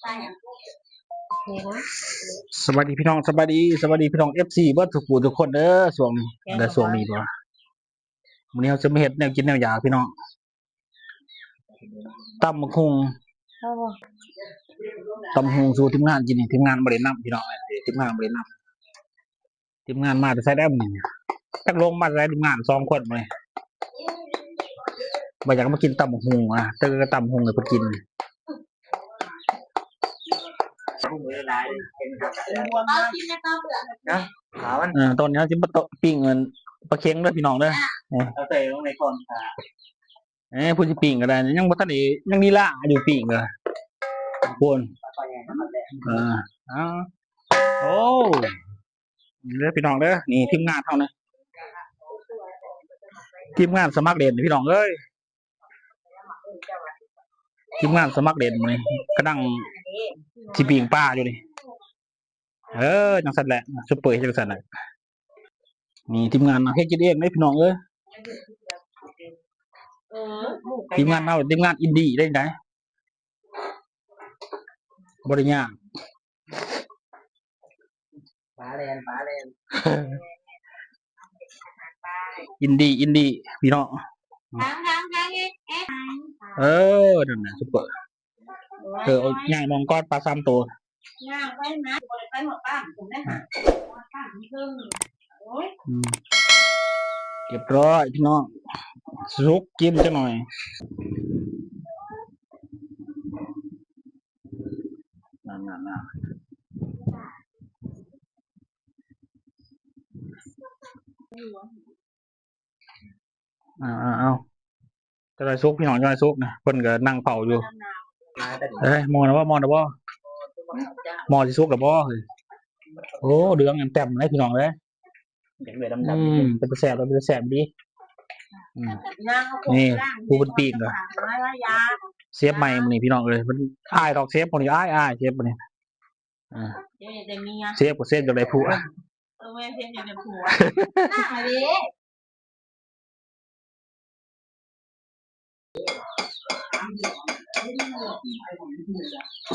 สวัสดีพี่น้องสวัสดีพี่น้องFCเบิดทุกผู้ทุกคนเด้อช่วงนี้ช่วงนี้บ่มื้อนี้เราจะมาเฮ็ดแนวกินแนวอยากพี่น้องตำบักหุ่งสู่ทีมงานกินนี่ทีมงานบ่ได้นำพี่น้องทีมงานบ่ได้นำทีมงานมาแต่ไสได้มื้อนี้จักลงมาได้ทีมงาน2คนมื้อนี้บ่อยากมากินตำบักหุ่งนะแต่ก็ตำบักหุ่งให้เพิ่นกินตอนนี้จิมาปิ้งเงินปลาเค็งด้วยพี่น้องเด้อเอาใส่ลงในก่อนค่ะพูดสิปิ้งก็ได้ยังบ่ทันได้ยังมีล่าอยู่ปิ้งเลยพูนโอ้เด้อพี่น้องเด้อนี่ทีมงานเฮานะทีมงานสมัครเด่นพี่น้องเอ้ยทีมงานสมัครเด่นมื้อนี้กำลังสิปิ้งปลาอยู่นี่จังซั่นแหละซุปเปอร์จังซั่นน่ะนี่ทีมงานเฮ็ดกินเองเด้พี่น้องเอ้ยทีมงานเราทีมงานอินดี้ได้ไหนบ่ได้ยากฟ้าแลนอินดี้พี่น้องนั่นน่ะซุปเปอร์เอาย่างมองก้อนปลา3ตัวย่างไว้นะไปหมดป้าผมได้หาป้าครึ่งโอ้ยเรียบร้อยพี่น้องสุกกินจังหน่อยนั่นเอาจะได้ซุกพี่น้องจะได้ซุกนะเพิ่นก็นั่งเผาอยู่มองนะว่ามองสิซุกกับบ่เฮ้ยโอ้เดืองแต้มเลยพี่น้องเลยเป็นแสบดีนี่ผู้เป็นปีกเหรอเซฟใหม่มันนี่พี่น้องเลยมันอ้ายดอกเซฟคนนี้อ้ายเซฟคนนี้เซฟกับเซฟจะได้ผัวไม่เซฟจะได้ผัวน่าดิ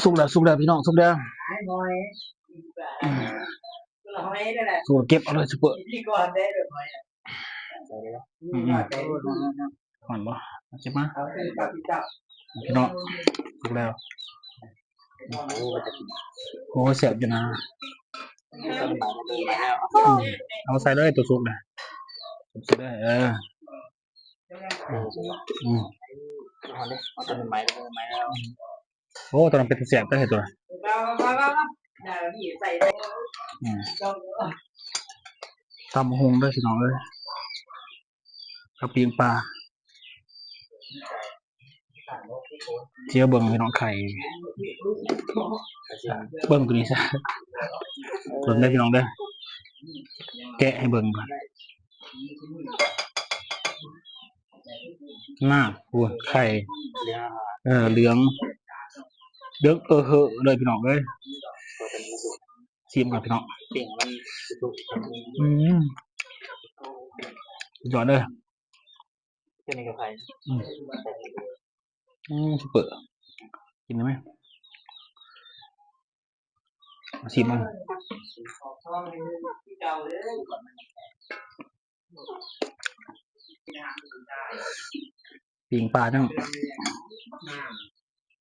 สุกแล้วพี่น้องสุกแล้วสุกเก็บเอาเลยซุปเปอร์ก่อนบ่เก็บมาพี่น้องสุกแล้วโอ้เสียบอยู่นะเอาใส่เลยตัวสุกนะใส่ได้โอ้ตอนนั้นเป็นเสียบได้เหรอตัวตำหงได้สิน้องเลยกับปีงปลาเจียวเบิ่งพี่น้องไข่เบิ่งตัวนี้ซะเบิ่งได้พี่น้องได้แกะให้เบิ่งก่อนหน้าหัวไข่เหลืองเลยพี่น้องเลยชิมก่อนพี่น้องยอดเลยเป็นกับใครซุปเปอร์กินได้ไหมชิมมันปิงปลาจัง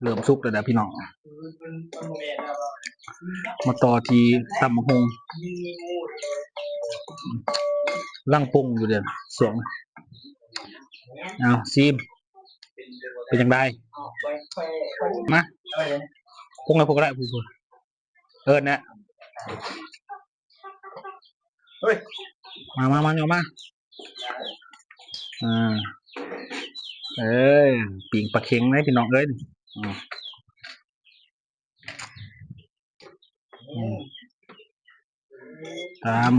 เริ่มสุกแล้วนะพี่น้องมาต่อที่ตำบักหุ่งร่างปรุงอยู่เดี๋ยวสวงเอาซีมเป็นยังไงมาปรุงอะไรก็ได้พูดเนี่ยเฮ้ยมาปิ่งปลาเค็งไหมพี่น้องเอ้ยตาม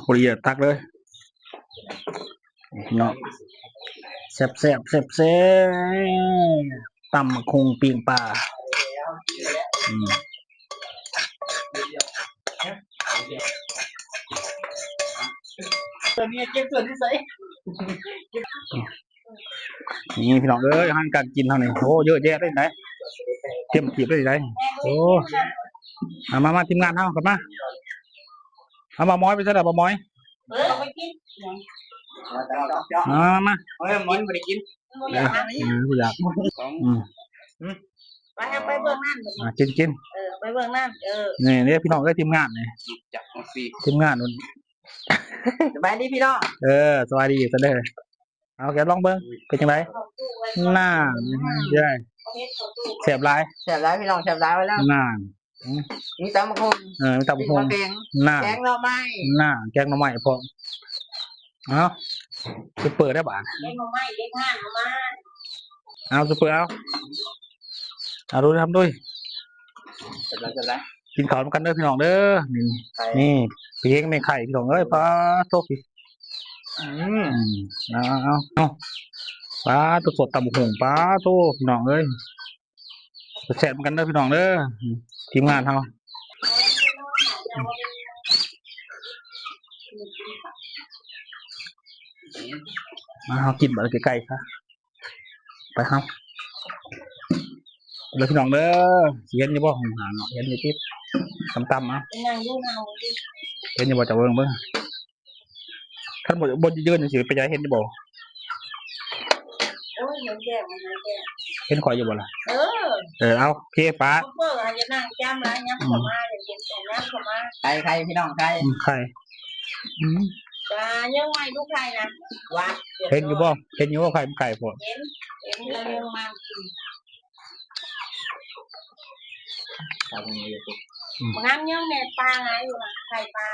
พอดีตักเลยเนาะแซ่บตำบักหุ่งปิ่งปลาตัวนี้เก็บส่วนที่ใส่ นี่พี่น้องอาหารการกินเท่านี้โอ้เยอะแยะเลยไหนเตรียมจีบได้ไหนโอ้มาทีมงานเท่ากลับมาเอามาม้อยไปซะเด้อมาม้อย เอาไปกิน มา เฮ้ยมันไม่ได้กิน กูอยากอืม ไปเอาไปเบื้องนั่น กิน ไปเบื้องนั่นนี่พี่น้องทีมงานนี่ จับมาฟรี ทีมงานนู่น สบายดีพี่น้อง สวัสดีซะเด้อเอาแกลองเบิ้งเป็นยังไงหน้าได้แสบลาย แซ่บร้ายพี่น้องแซ่บร้ายไว้แล้ว หน้า มีตำมะฮง มีตับพง แกง หน้า แกงเราไม่ หน้าแกงหน่อไม้พอเอาจะเปิดได้บ้าน เด็กมาไม่เด็กห้างมา เอาจะเปิดเอาดูทำด้วย แซ่บร้าย กินข้าวกันเด้อพี่น้องเด้อนี่เพียงในไข่พี่น้องปลาโต๊ะพี่เอาปลาตัวสดตับหงปลาโต๊ะพี่น้องแซ่บกันเด้อพี่น้องเด้อทีมงานเขามาเขากินแบบใกล้ๆค่ะไปครับแล้วพี่น้องเด้อเห็นอยู่บ่หางเห็นอยู่ที่ตำๆอ่ะ นั่งดูนั่ง เห็นอยู่บ่จะเบิ่งท่านบนยืนอยู่ไปใจเห็นอยู่บ่ โอ้ยเห็นแก่มันแก่ เห็นข่อยอยู่บ่ล่ะเอาโอเคป้า เพื่อจะนั่งจ้ำแล้วย้ำเข้ามาอย่างเย็นตรงน้ำเข้ามา ใครพี่น้องใคร ไข่ จะยังไม่ลูกใครนะวัด เห็นอยู่บ่เห็นอยู่ว่าไข่พอ เห็นเรายังมา น้ำยังแน่ปลาไงอยู่นะไข่ปลา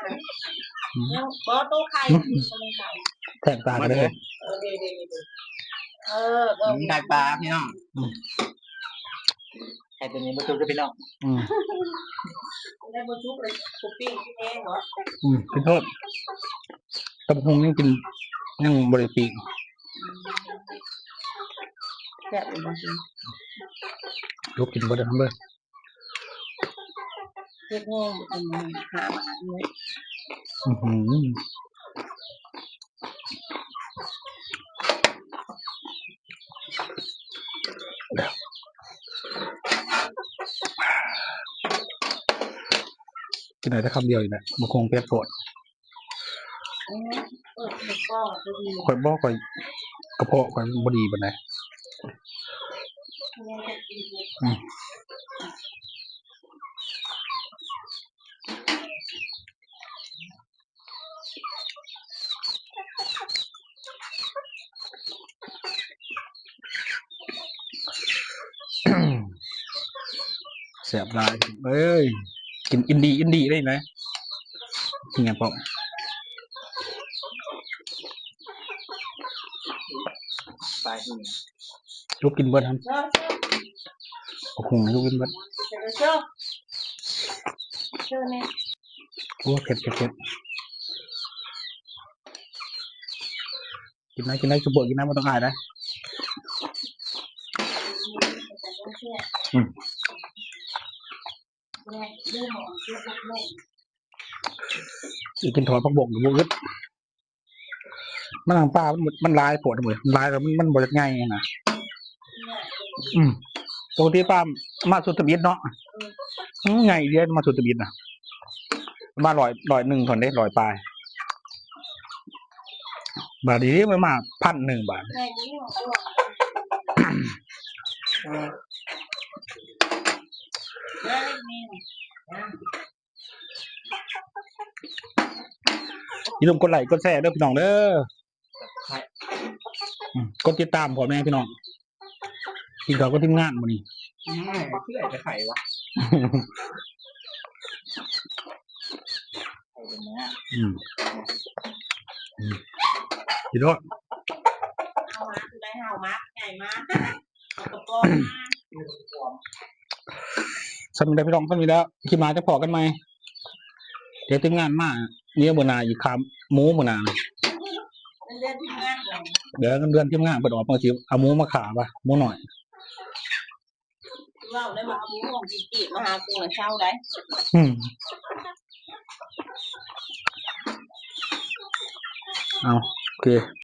ยังบ่ตู้ไข่ไม่ไข่ แทงตากันเลย ไก่ปลาพี่น้องไก่ตัวนี้บุตรพี่น้อง ได้บ่ทุกเลยกูปิ้งที่แห้งเหรอ ขอโทษตำหงยังกินยังบริปีก แซ่บจริง ลูกกินบ่ได้ทั้งเลย เฮ็ดแห้งเป็นหามาเนี่ย กินไหนได้คำเดียวอยู่นะมันคงเปียกโผล่ ก็ดี ข่อยบ่ข่อยกระเพาะข่อยบ่ดีปานใดแซ่บหลายกินอินดีได้ไหมกินไงพ่อ ปลาที่ ลูกกินเบิดครับ เนาะ โอ้โหลูกกินเบิด เชื่อเนี่ย โอ้เผ็ดกินได้กระเบิดกินได้ไม่ต้องอายนะกินถอนผักบกหรือบุกมันหลังปลามันลายปวดเหมือนลายแล้วมันบดง่ายนะปกติปลามาสุดตะบิดเนาะไงเดียวมาสุดตะบิดนะมาลอยหนึ่งถอนได้ลอยปลายบาทนี้มันมา1,000 บาทอย่าลืมกดไลค์กดแชร์ด้วยพี่น้องเด้อกดติดตามพ่อแม่พี่น้องกินข้าวก็ทีมงานมานี่ เพื่อจะไข่วะไข่ตัวนี้ พี่น้อง เอามาคือได้เห่ามาใหญ่มากกระป๋อง สำหรับพี่น้องสำหรับแล้วคลิปมาจะพอกันไหมเดี๋ยวทีมงานมาเนี่ยบนาอีกคำหมูบนา เดือนที่งานเลย เดี๋ยวเดือนทีมงานเปิดออกบางทีเอาหมูมาขาป่ะหมูหน่อย เราได้มาเอาหมูของจีมาหากูเช่าได้ เอาโอเค